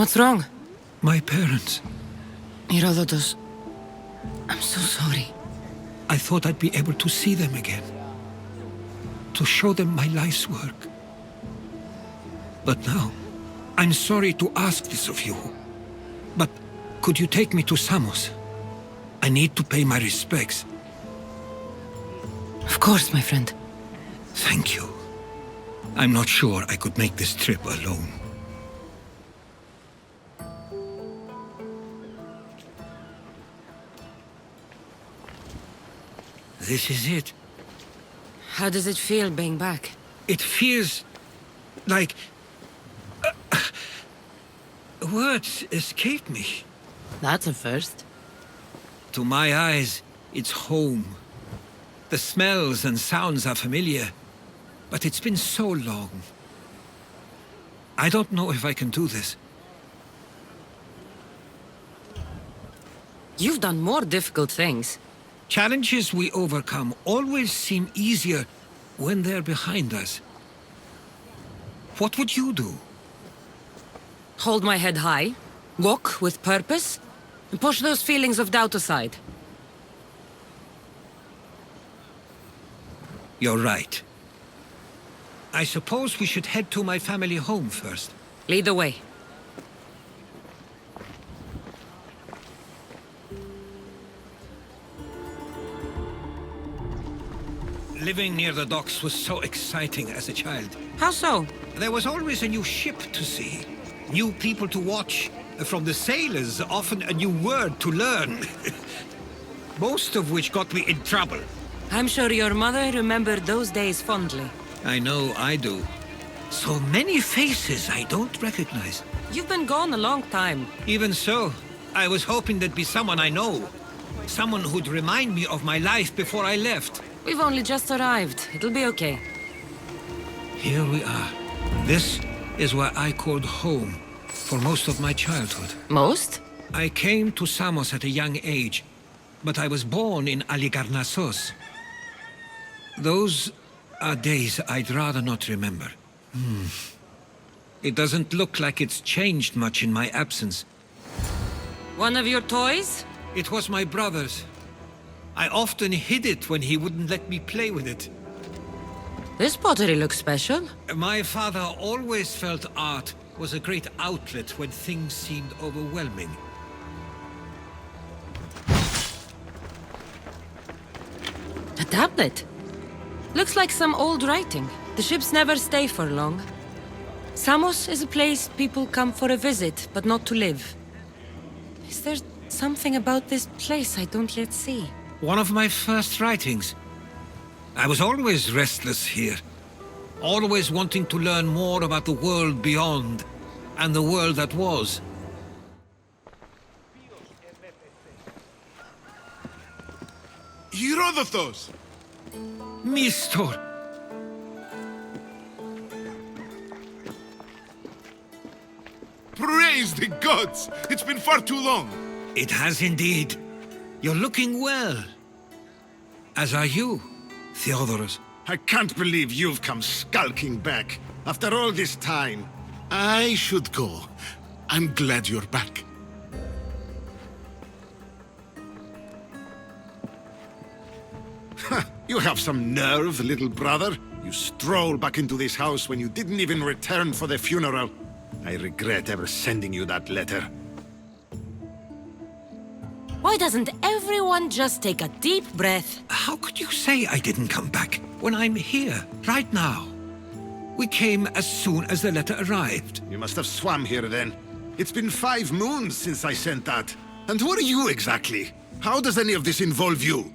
What's wrong? My parents. Herodotos, I'm so sorry. I thought I'd be able to see them again. To show them my life's work. But now, I'm sorry to ask this of you. But could you take me to Samos? I need to pay my respects. Of course, my friend. Thank you. I'm not sure I could make this trip alone. This is it. How does it feel being back? It feels like... words escape me. That's a first. To my eyes, it's home. The smells and sounds are familiar, but it's been so long. I don't know if I can do this. You've done more difficult things. Challenges we overcome always seem easier when they're behind us. What would you do? Hold my head high, walk with purpose, and push those feelings of doubt aside. You're right. I suppose we should head to my family home first. Lead the way. Living near the docks was so exciting as a child. How so? There was always a new ship to see, new people to watch, from the sailors, often a new word to learn. Most of which got me in trouble. I'm sure your mother remembered those days fondly. I know I do. So many faces I don't recognize. You've been gone a long time. Even so, I was hoping there'd be someone I know. Someone who'd remind me of my life before I left. We've only just arrived. It'll be okay. Here we are. This is where I called home for most of my childhood. Most? I came to Samos at a young age, but I was born in Aligarnassos. Those are days I'd rather not remember. It doesn't look like it's changed much in my absence. One of your toys? It was my brother's. I often hid it when he wouldn't let me play with it. This pottery looks special. My father always felt art was a great outlet when things seemed overwhelming. A tablet. Looks like some old writing. The ships never stay for long. Samos is a place people come for a visit, but not to live. Is there something about this place I don't yet see? One of my first writings. I was always restless here. Always wanting to learn more about the world beyond, and the world that was. Herodotos! SWTOR! Praise the gods! It's been far too long! It has indeed. You're looking well. As are you, Theodoros. I can't believe you've come skulking back. After all this time, I should go. I'm glad you're back. You have some nerve, little brother. You stroll back into this house when you didn't even return for the funeral. I regret ever sending you that letter. Why doesn't everyone just take a deep breath? How could you say I didn't come back when I'm here, right now? We came as soon as the letter arrived. You must have swum here then. It's been 5 moons since I sent that. And who are you exactly? How does any of this involve you?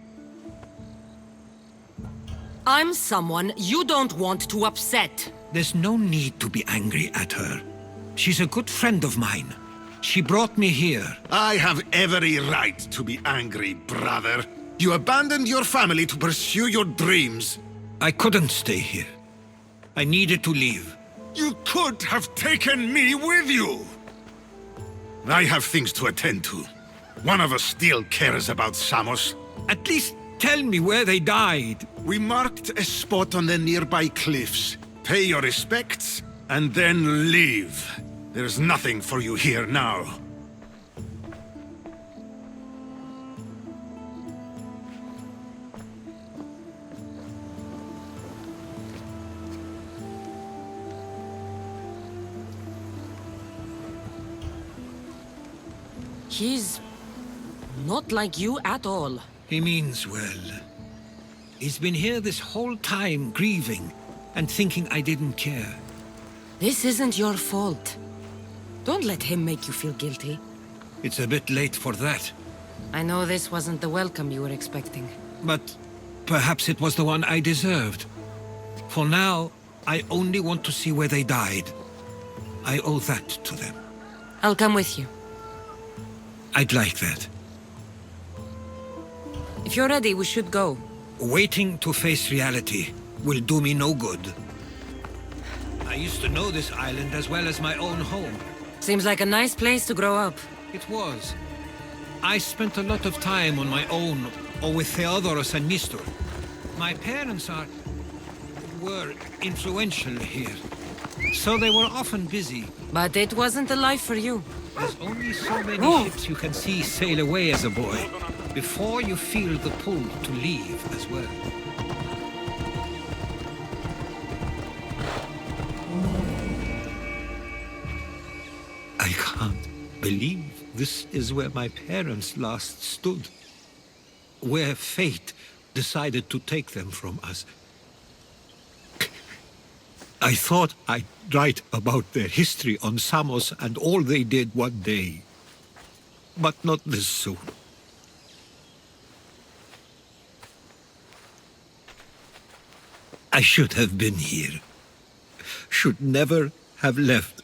I'm someone you don't want to upset. There's no need to be angry at her. She's a good friend of mine. She brought me here. I have every right to be angry, brother. You abandoned your family to pursue your dreams. I couldn't stay here. I needed to leave. You could have taken me with you! I have things to attend to. One of us still cares about Samos. At least tell me where they died. We marked a spot on the nearby cliffs. Pay your respects, and then leave. There's nothing for you here now. He's not like you at all. He means well. He's been here this whole time, grieving, and thinking I didn't care. This isn't your fault. Don't let him make you feel guilty. It's a bit late for that. I know this wasn't the welcome you were expecting. But perhaps it was the one I deserved. For now, I only want to see where they died. I owe that to them. I'll come with you. I'd like that. If you're ready, we should go. Waiting to face reality will do me no good. I used to know this island as well as my own home. Seems like a nice place to grow up. It was. I spent a lot of time on my own, or with Herodotos and Mistor. My parents were influential here, so they were often busy. But it wasn't the life for you. There's only so many ships you can see sail away as a boy, before you feel the pull to leave as well. I can't believe this is where my parents last stood. Where fate decided to take them from us. I thought I'd write about their history on Samos and all they did one day. But not this soon. I should have been here. Should never have left.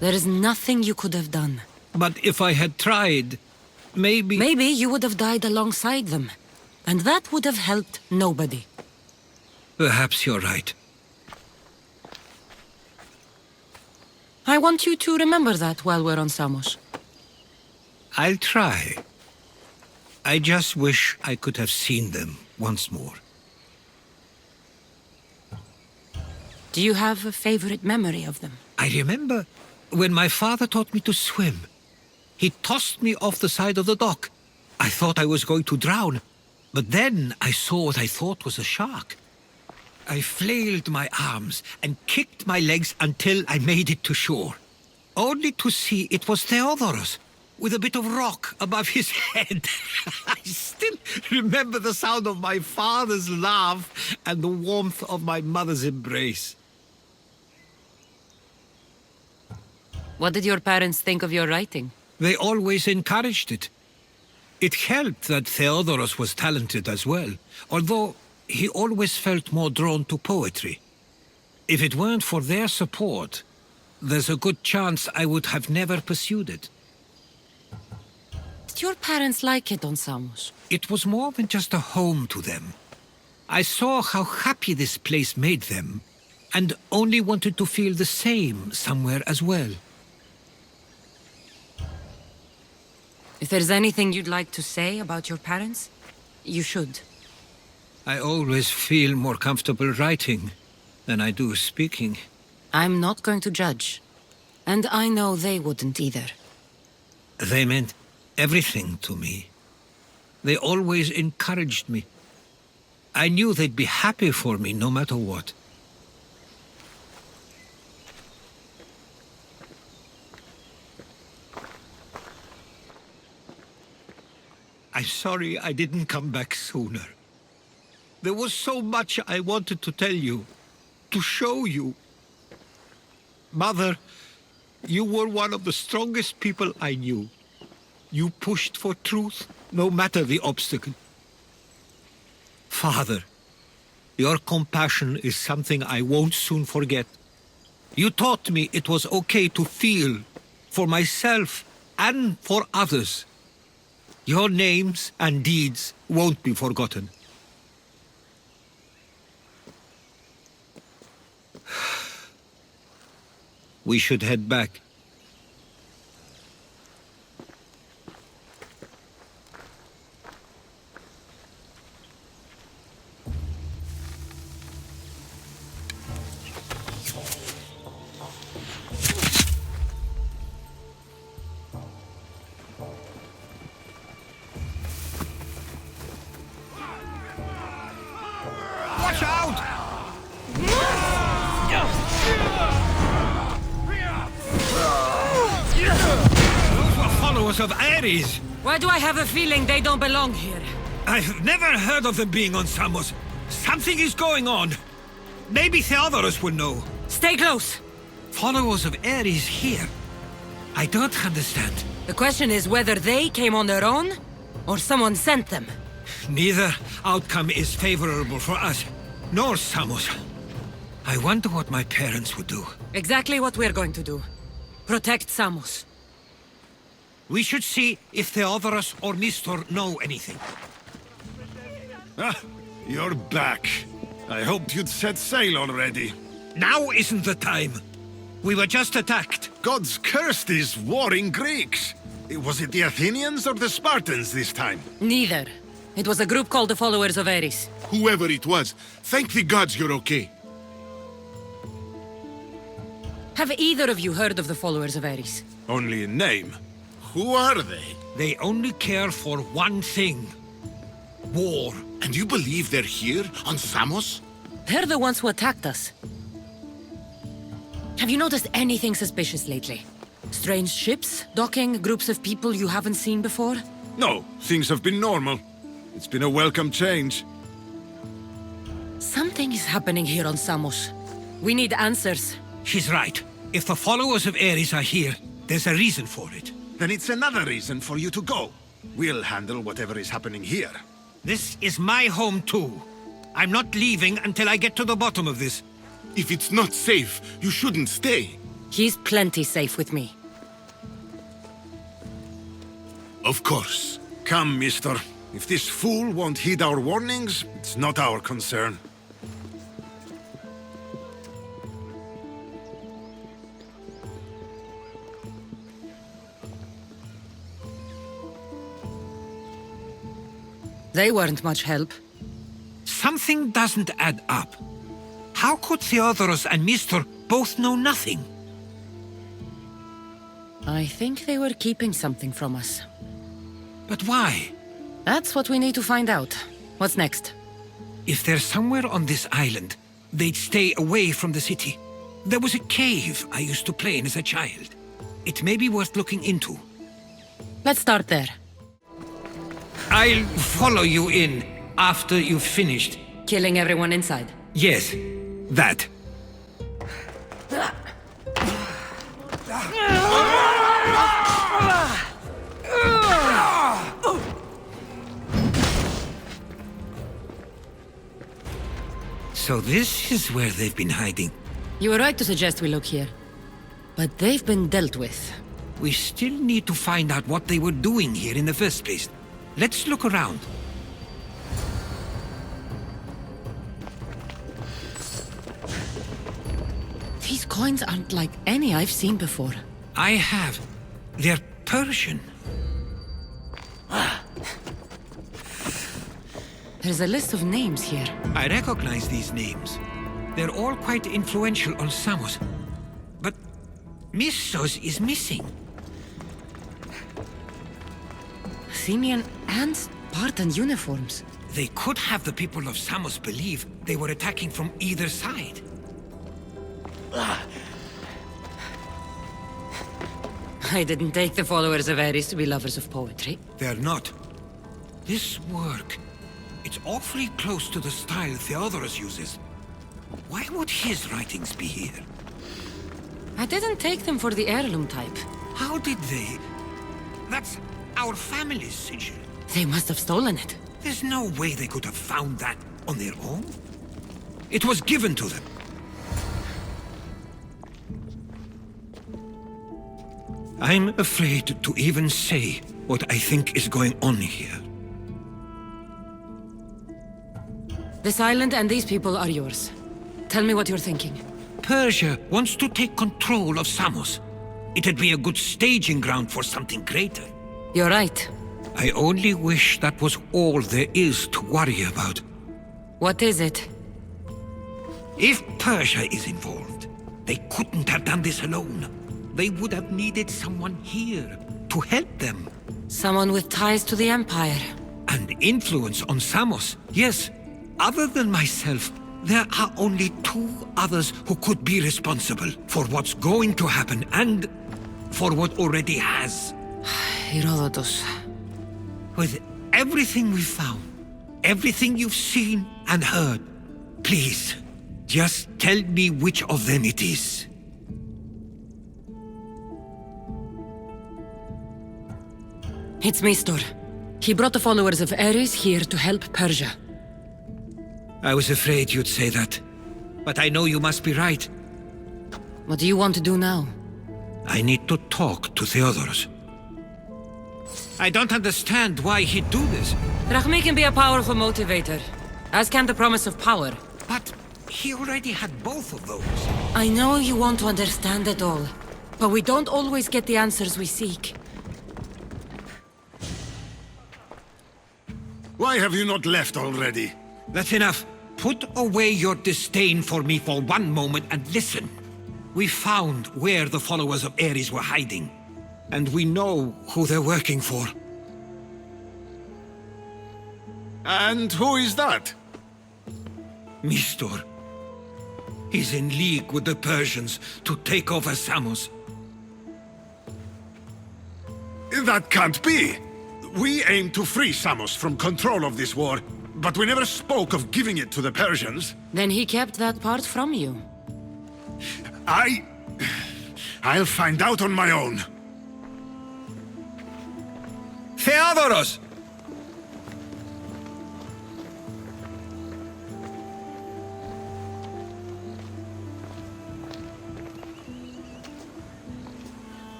There is nothing you could have done. But if I had tried, maybe... Maybe you would have died alongside them. And that would have helped nobody. Perhaps you're right. I want you to remember that while we're on Samos. I'll try. I just wish I could have seen them once more. Do you have a favorite memory of them? I remember when my father taught me to swim. He tossed me off the side of the dock. I thought I was going to drown. But then I saw what I thought was a shark. I flailed my arms and kicked my legs until I made it to shore. Only to see it was Theodoros, with a bit of rock above his head. I still remember the sound of my father's laugh and the warmth of my mother's embrace. What did your parents think of your writing? They always encouraged it. It helped that Theodoros was talented as well, although he always felt more drawn to poetry. If it weren't for their support, there's a good chance I would have never pursued it. Did your parents like it on Samos? It was more than just a home to them. I saw how happy this place made them, and only wanted to feel the same somewhere as well. If there's anything you'd like to say about your parents, you should. I always feel more comfortable writing than I do speaking. I'm not going to judge. And I know they wouldn't either. They meant everything to me. They always encouraged me. I knew they'd be happy for me no matter what. I'm sorry I didn't come back sooner. There was so much I wanted to tell you, to show you. Mother, you were one of the strongest people I knew. You pushed for truth, no matter the obstacle. Father, your compassion is something I won't soon forget. You taught me it was okay to feel, for myself and for others. Your names and deeds won't be forgotten. We should head back. Watch out! Those were followers of Ares. Why do I have a feeling they don't belong here? I've never heard of them being on Samos. Something is going on. Maybe Theodorus will know. Stay close! Followers of Ares here? I don't understand. The question is whether they came on their own, or someone sent them. Neither outcome is favorable for us, nor Samos. I wonder what my parents would do. Exactly what we're going to do. Protect Samos. We should see if Theodorus or Mistor know anything. Ah, you're back. I hoped you'd set sail already. Now isn't the time. We were just attacked. God's cursed these warring Greeks. Was it the Athenians or the Spartans this time? Neither. It was a group called the Followers of Ares. Whoever it was, thank the gods you're okay. Have either of you heard of the Followers of Ares? Only in name. Who are they? They only care for one thing. War. And you believe they're here, on Samos? They're the ones who attacked us. Have you noticed anything suspicious lately? Strange ships, docking, groups of people you haven't seen before? No, things have been normal. It's been a welcome change. Something is happening here on Samos. We need answers. She's right. If the followers of Ares are here, there's a reason for it. Then it's another reason for you to go. We'll handle whatever is happening here. This is my home too. I'm not leaving until I get to the bottom of this. If it's not safe, you shouldn't stay. He's plenty safe with me. Of course. Come, mister. If this fool won't heed our warnings, it's not our concern. They weren't much help. Something doesn't add up. How could Theodorus and Mistor both know nothing? I think they were keeping something from us. But why? That's what we need to find out. What's next? If they're somewhere on this island, they'd stay away from the city. There was a cave I used to play in as a child. It may be worth looking into. Let's start there. I'll follow you in after you've finished. Killing everyone inside. Yes, that. So this is where they've been hiding. You were right to suggest we look here. But they've been dealt with. We still need to find out what they were doing here in the first place. Let's look around. These coins aren't like any I've seen before. I have. They're Persian. There's a list of names here. I recognize these names. They're all quite influential on Samos. But Missos is missing. Athenian and Spartan uniforms. They could have the people of Samos believe they were attacking from either side. I didn't take the followers of Ares to be lovers of poetry. They're not. This work, it's awfully close to the style Theodorus uses. Why would his writings be here? I didn't take them for the heirloom type. How did they? That's our family's sigil. They must have stolen it. There's no way they could have found that on their own. It was given to them. I'm afraid to even say what I think is going on here. This island and these people are yours. Tell me what you're thinking. Persia wants to take control of Samos. It'd be a good staging ground for something greater. You're right. I only wish that was all there is to worry about. What is it? If Persia is involved, they couldn't have done this alone. They would have needed someone here to help them. Someone with ties to the Empire. And influence on Samos. Yes, other than myself, There are only two others who could be responsible for what's going to happen and for what already has. Herodotos. With everything we've found, everything you've seen and heard, please, just tell me which of them it is. It's SWTOR. He brought the followers of Ares here to help Persia. I was afraid you'd say that. But I know you must be right. What do you want to do now? I need to talk to Theodoros. I don't understand why he'd do this. Rahmi can be a powerful motivator, as can the promise of power. But he already had both of those. I know you want to understand it all, but we don't always get the answers we seek. Why have you not left already? That's enough. Put away your disdain for me for one moment and listen. We found where the followers of Ares were hiding. And we know who they're working for. And who is that? SWTOR. He's in league with the Persians to take over Samos. That can't be! We aim to free Samos from control of this war, but we never spoke of giving it to the Persians. Then he kept that part from you. I'll find out on my own. Theodoros!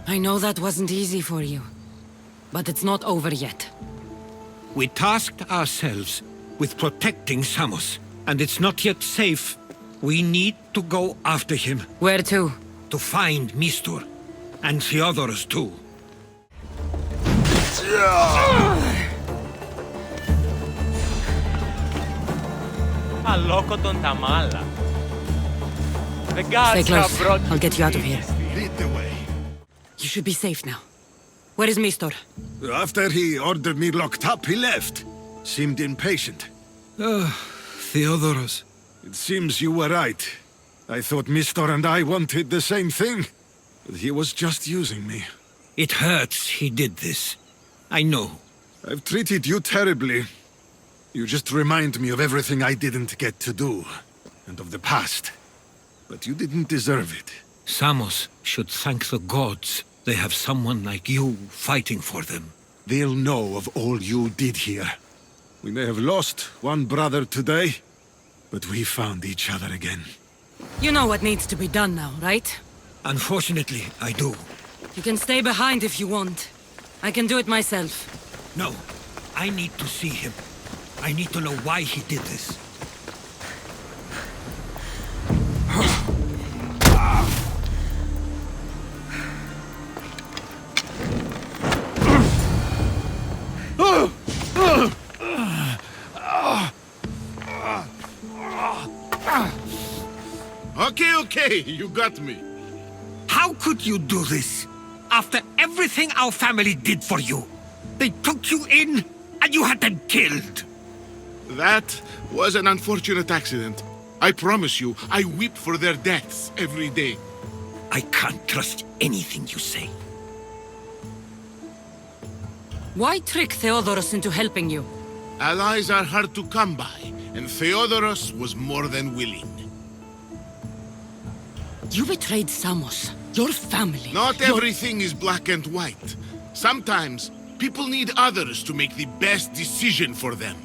I know that wasn't easy for you, but it's not over yet. We tasked ourselves with protecting Samos, and it's not yet safe. We need to go after him. Where to? To find SWTOR. And Theodoros too. Aloko τον τα μάλα. The gods Stay close. have brought I'll get you out of here. Lead the way. You should be safe now. Where is SWTOR? After he ordered me locked up, he left. Seemed impatient. Theodoros. It seems you were right. I thought SWTOR and I wanted the same thing. But he was just using me. It hurts he did this. I know. I've treated you terribly. You just remind me of everything I didn't get to do. And of the past. But you didn't deserve it. Samos should thank the gods. They have someone like you fighting for them. They'll know of all you did here. We may have lost one brother today, but we found each other again. You know what needs to be done now, right? Unfortunately, I do. You can stay behind if you want. I can do it myself. No, I need to see him. I need to know why he did this. Okay, you got me. How could you do this? After everything our family did for you. They took you in, and you had them killed. That was an unfortunate accident. I promise you, I weep for their deaths every day. I can't trust anything you say. Why trick Theodoros into helping you? Allies are hard to come by, and Theodoros was more than willing. You betrayed Samos, your family. Not everything is black and white. Sometimes, people need others to make the best decision for them.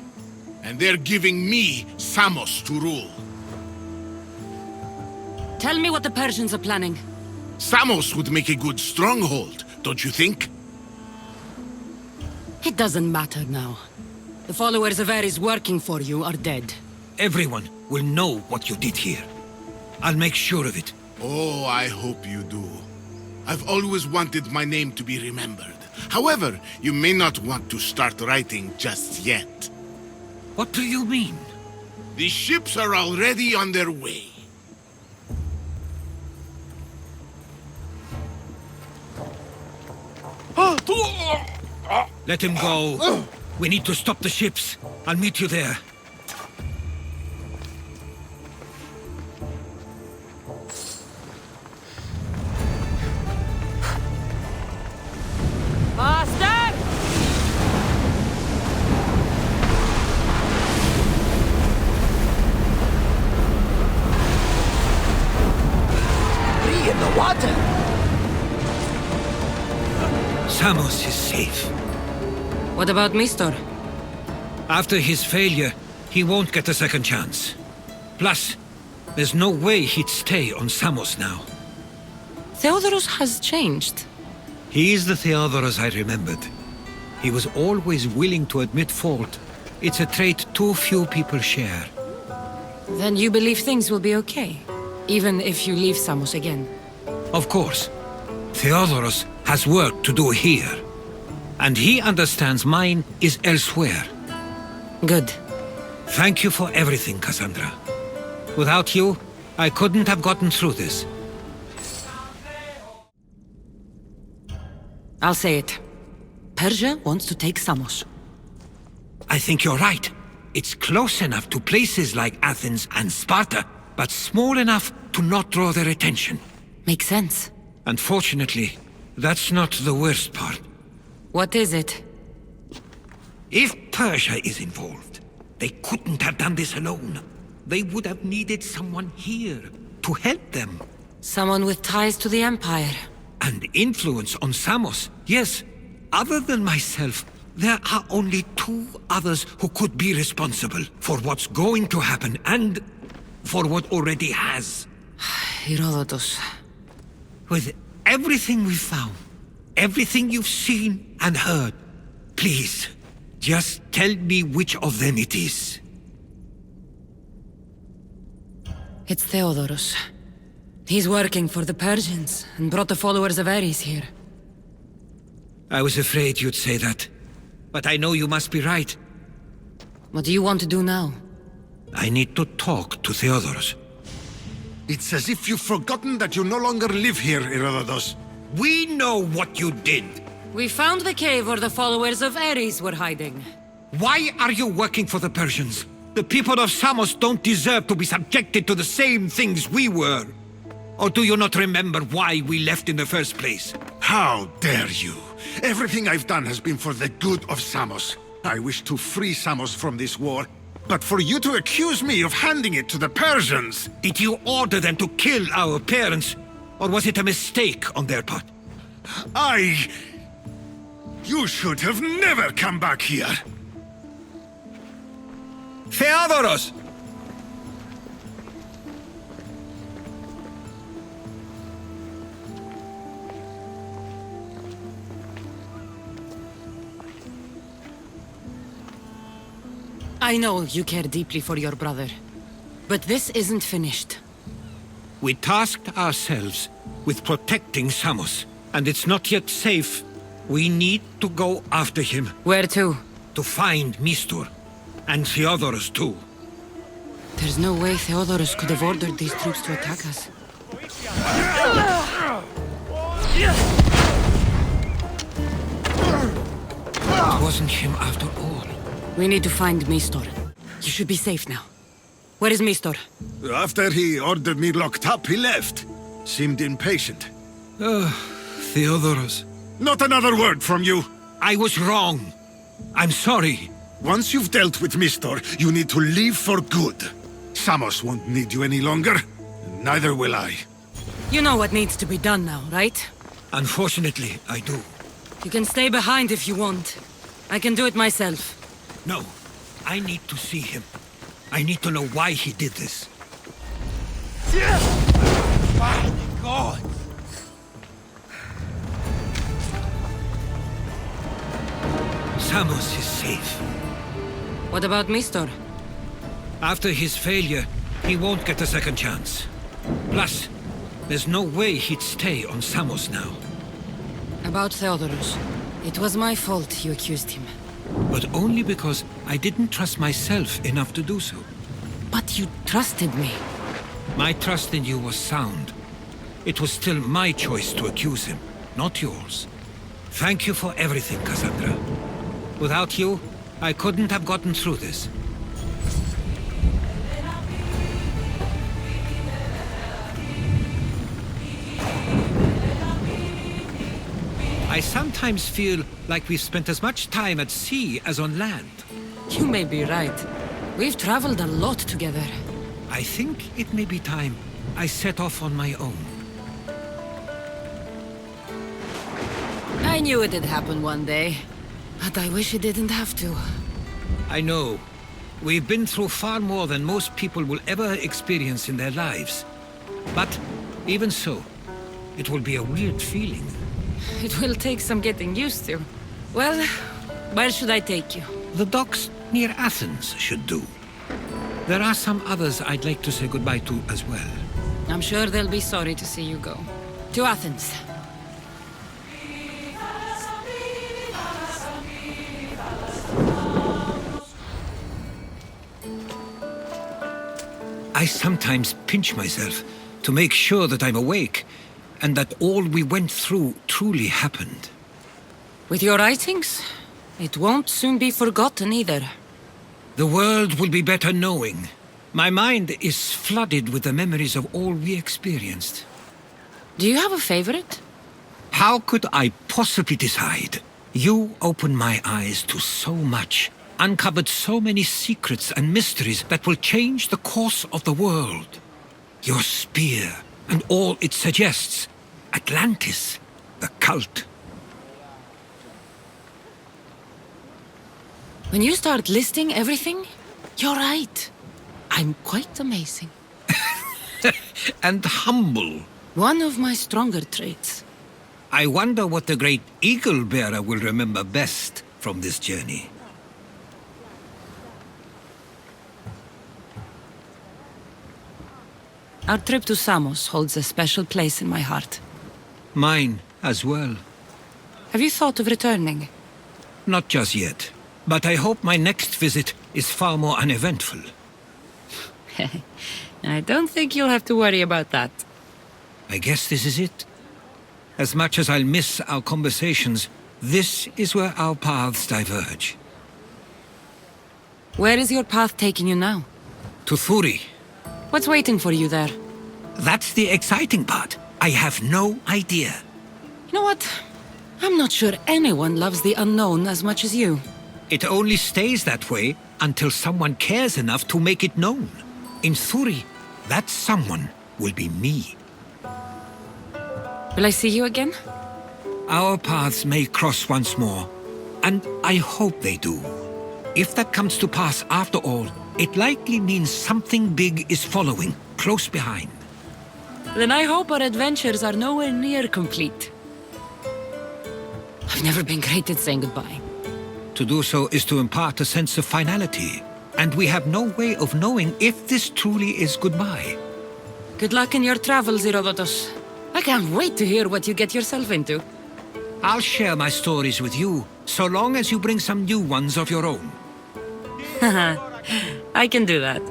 And they're giving me Samos to rule. Tell me what the Persians are planning. Samos would make a good stronghold, don't you think? It doesn't matter now. The followers of Ares working for you are dead. Everyone will know what you did here. I'll make sure of it. Oh, I hope you do. I've always wanted my name to be remembered. However, you may not want to start writing just yet. What do you mean? The ships are already on their way. Let him go. We need to stop the ships. I'll meet you there. Master! Be in the water! Samos is safe. What about Mistor? After his failure, he won't get a second chance. Plus, there's no way he'd stay on Samos now. Theodoros has changed. He is the Theodoros I remembered. He was always willing to admit fault. It's a trait too few people share. Then you believe things will be okay, even if you leave Samos again. Of course. Theodoros has work to do here. And he understands mine is elsewhere. Good. Thank you for everything, Kassandra. Without you, I couldn't have gotten through this. I'll say it. Persia wants to take Samos. I think you're right. It's close enough to places like Athens and Sparta, but small enough to not draw their attention. Makes sense. Unfortunately, that's not the worst part. What is it? If Persia is involved, they couldn't have done this alone. They would have needed someone here to help them. Someone with ties to the Empire. And influence on Samos, yes. Other than myself, there are only two others who could be responsible for what's going to happen and for what already has. Herodotos. With everything we've found, everything you've seen and heard, please, just tell me which of them it is. It's Theodoros. He's working for the Persians and brought the followers of Ares here. I was afraid you'd say that. But I know you must be right. What do you want to do now? I need to talk to Theodoros. It's as if you've forgotten that you no longer live here, Herodotos. We know what you did. We found the cave where the followers of Ares were hiding. Why are you working for the Persians? The people of Samos don't deserve to be subjected to the same things we were. Or do you not remember why we left in the first place? How dare you? Everything I've done has been for the good of Samos. I wish to free Samos from this war, but for you to accuse me of handing it to the Persians... Did you order them to kill our parents? Or was it a mistake on their part? You should have never come back here! Theodoros! I know you care deeply for your brother, but this isn't finished. We tasked ourselves with protecting Samos, and it's not yet safe. We need to go after him. Where to? To find Mistor. And Theodoros too. There's no way Theodoros could have ordered these troops to attack us. It wasn't him after all. We need to find Mistor. You should be safe now. Where is Mistor? After he ordered me locked up, he left. Seemed impatient. Theodoros. Not another word from you! I was wrong. I'm sorry. Once you've dealt with Mistor, you need to leave for good. Samos won't need you any longer. Neither will I. You know what needs to be done now, right? Unfortunately, I do. You can stay behind if you want. I can do it myself. No, I need to see him. I need to know why he did this. My God! Samos is safe. What about Mistor? After his failure, he won't get a second chance. Plus, there's no way he'd stay on Samos now. About Theodoros. It was my fault you accused him. But only because I didn't trust myself enough to do so. But you trusted me. My trust in you was sound. It was still my choice to accuse him, not yours. Thank you for everything, Kassandra. Without you, I couldn't have gotten through this. I sometimes feel like we've spent as much time at sea as on land. You may be right. We've traveled a lot together. I think it may be time I set off on my own. I knew it'd happen one day, but I wish it didn't have to. I know. We've been through far more than most people will ever experience in their lives. But even so, it will be a weird feeling. It will take some getting used to. Well, where should I take you? The docks near Athens should do. There are some others I'd like to say goodbye to as well. I'm sure they'll be sorry to see you go. To Athens. I sometimes pinch myself to make sure that I'm awake, and that all we went through truly happened. With your writings, it won't soon be forgotten either. The world will be better knowing. My mind is flooded with the memories of all we experienced. Do you have a favorite? How could I possibly decide? You opened my eyes to so much, uncovered so many secrets and mysteries that will change the course of the world. Your spear and all it suggests. Atlantis, the cult. When you start listing everything, you're right. I'm quite amazing. And humble. One of my stronger traits. I wonder what the great eagle bearer will remember best from this journey. Our trip to Samos holds a special place in my heart. Mine as well. Have you thought of returning? Not just yet, but I hope my next visit is far more uneventful. I don't think you'll have to worry about that. I guess this is it. As much as I'll miss our conversations, this is where our paths diverge. Where is your path taking you now? To Thuri. What's waiting for you there? That's the exciting part. I have no idea. You know what? I'm not sure anyone loves the unknown as much as you. It only stays that way until someone cares enough to make it known. In Thuri, that someone will be me. Will I see you again? Our paths may cross once more, and I hope they do. If that comes to pass after all, it likely means something big is following, close behind. Then I hope our adventures are nowhere near complete. I've never been great at saying goodbye. To do so is to impart a sense of finality, and we have no way of knowing if this truly is goodbye. Good luck in your travels, Herodotos. I can't wait to hear what you get yourself into. I'll share my stories with you, so long as you bring some new ones of your own. I can do that.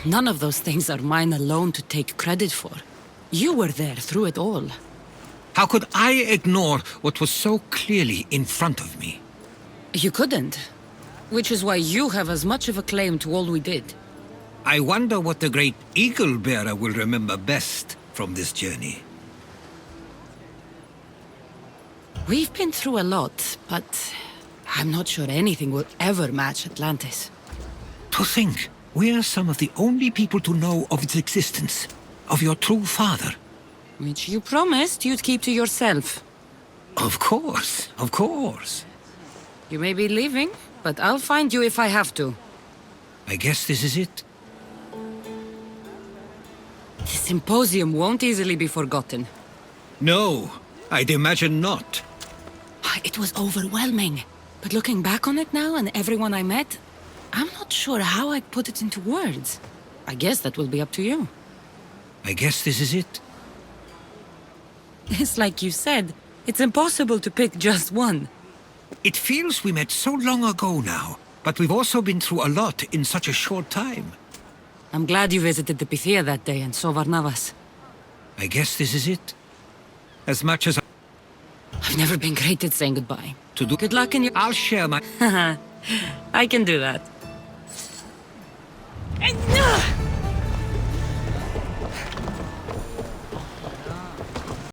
None of those things are mine alone to take credit for. You were there through it all. How could I ignore what was so clearly in front of me? You couldn't. Which is why you have as much of a claim to all we did. I wonder what the great eagle bearer will remember best from this journey. We've been through a lot, but I'm not sure anything will ever match Atlantis. To think, we're some of the only people to know of its existence, of your true father. Which you promised you'd keep to yourself. Of course, of course. You may be leaving, but I'll find you if I have to. I guess this is it. The symposium won't easily be forgotten. No, I'd imagine not. It was overwhelming. But looking back on it now and everyone I met, I'm not sure how I'd put it into words. I guess that will be up to you. I guess this is it. It's like you said, it's impossible to pick just one. It feels we met so long ago now, but we've also been through a lot in such a short time. I'm glad you visited the Pythia that day and saw Varnavas. I guess this is it. As much as I've never been great at saying goodbye. To do Good luck in your... I'll share my... I can do that.